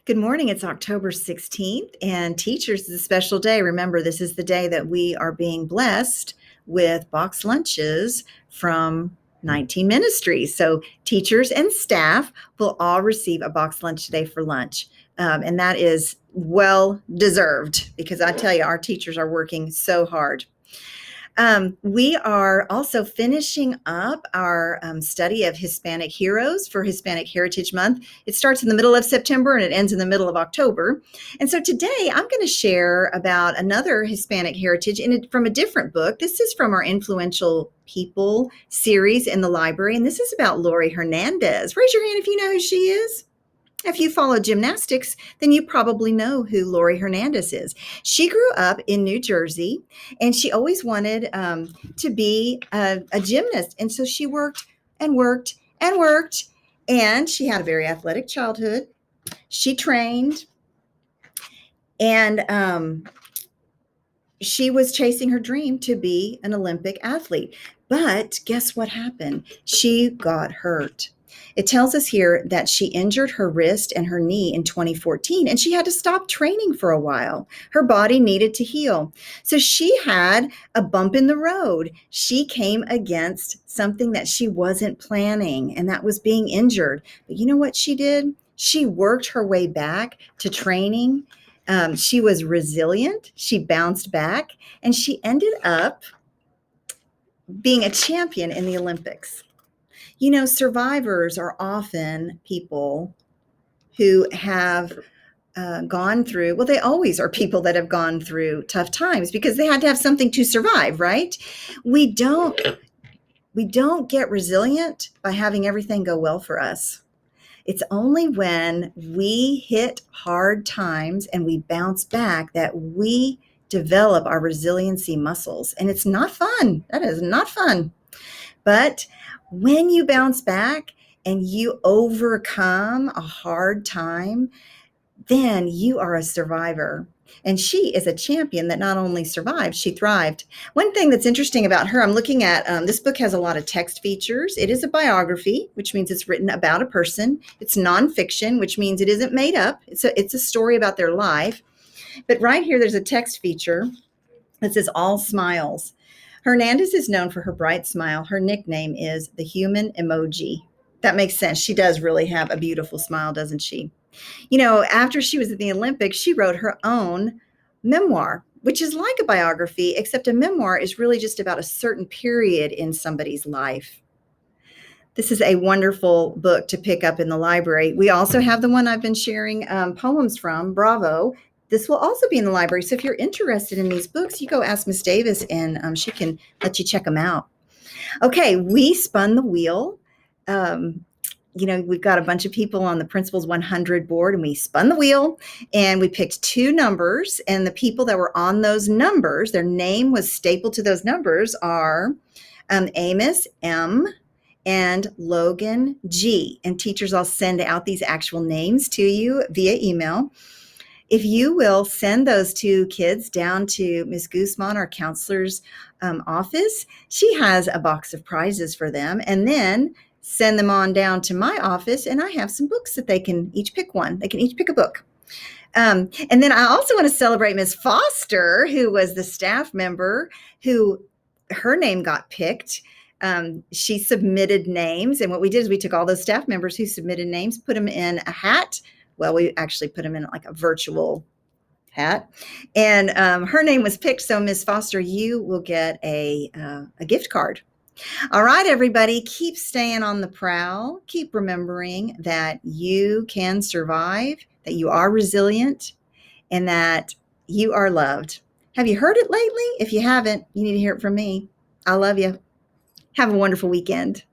Good morning. It's October 16th, and Teachers is a special day. Remember, this is the day that we are being blessed with box lunches from 19 ministries. So, teachers and staff will all receive a box lunch today for lunch. And that is well deserved because I tell you, our teachers are working so hard. We are also finishing up our study of Hispanic heroes for Hispanic Heritage Month. It starts in the middle of September and it ends in the middle of October. And so today I'm going to share about another Hispanic heritage from a different book. This is from our Influential People series in the library, and this is about Lori Hernandez. Raise your hand if you know who she is. If you follow gymnastics, then you probably know who Lori Hernandez is. She grew up in New Jersey, and she always wanted to be a gymnast. And so she worked and worked and worked, and she had a very athletic childhood. She trained, and she was chasing her dream to be an Olympic athlete. But guess what happened? She got hurt. It tells us here that she injured her wrist and her knee in 2014, and she had to stop training for a while. Her body needed to heal. So she had a bump in the road. She came against something that she wasn't planning, and that was being injured. But you know what she did? She worked her way back to training. She was resilient. She bounced back, and she ended up being a champion in the Olympics. You know, survivors are often people who have gone through, well, they always are people that have gone through tough times because they had to have something to survive, right? We don't get resilient by having everything go well for us. It's only when we hit hard times and we bounce back that we develop our resiliency muscles. And it's not fun. That is not fun. But when you bounce back and you overcome a hard time, then you are a survivor. And she is a champion that not only survived, she thrived. One thing that's interesting about her, I'm looking at, this book has a lot of text features. It is a biography, which means it's written about a person. It's nonfiction, which means it isn't made up. It's a story about their life. But right here, there's a text feature that says all smiles. Hernandez is known for her bright smile. Her nickname is the human emoji. That makes sense. She does really have a beautiful smile, doesn't she? You know, after she was at the Olympics, she wrote her own memoir, which is like a biography, except a memoir is really just about a certain period in somebody's life. This is a wonderful book to pick up in the library. We also have the one I've been sharing poems from, Bravo. This will also be in the library. So if you're interested in these books, you go ask Miss Davis and she can let you check them out. Okay, we spun the wheel. You know, we've got a bunch of people on the Principals 100 board, and we spun the wheel and we picked two numbers. And the people that were on those numbers, their name was stapled to those numbers, are Amos M. and Logan G. And teachers, I'll send out these actual names to you via email. If you will send those two kids down to Ms. Guzman, our counselor's office, she has a box of prizes for them. And then send them on down to my office, and I have some books that they can each pick one. They can each pick a book. And then I also want to celebrate Ms. Foster, who was the staff member who her name got picked. She submitted names, and what we did is we took all those staff members who submitted names, put them in a hat. Well, we actually put them in like a virtual hat, and her name was picked. So Ms. Foster, you will get a gift card. All right, everybody, keep staying on the prowl. Keep remembering that you can survive, that you are resilient, and that you are loved. Have you heard it lately? If you haven't, you need to hear it from me. I love you. Have a wonderful weekend.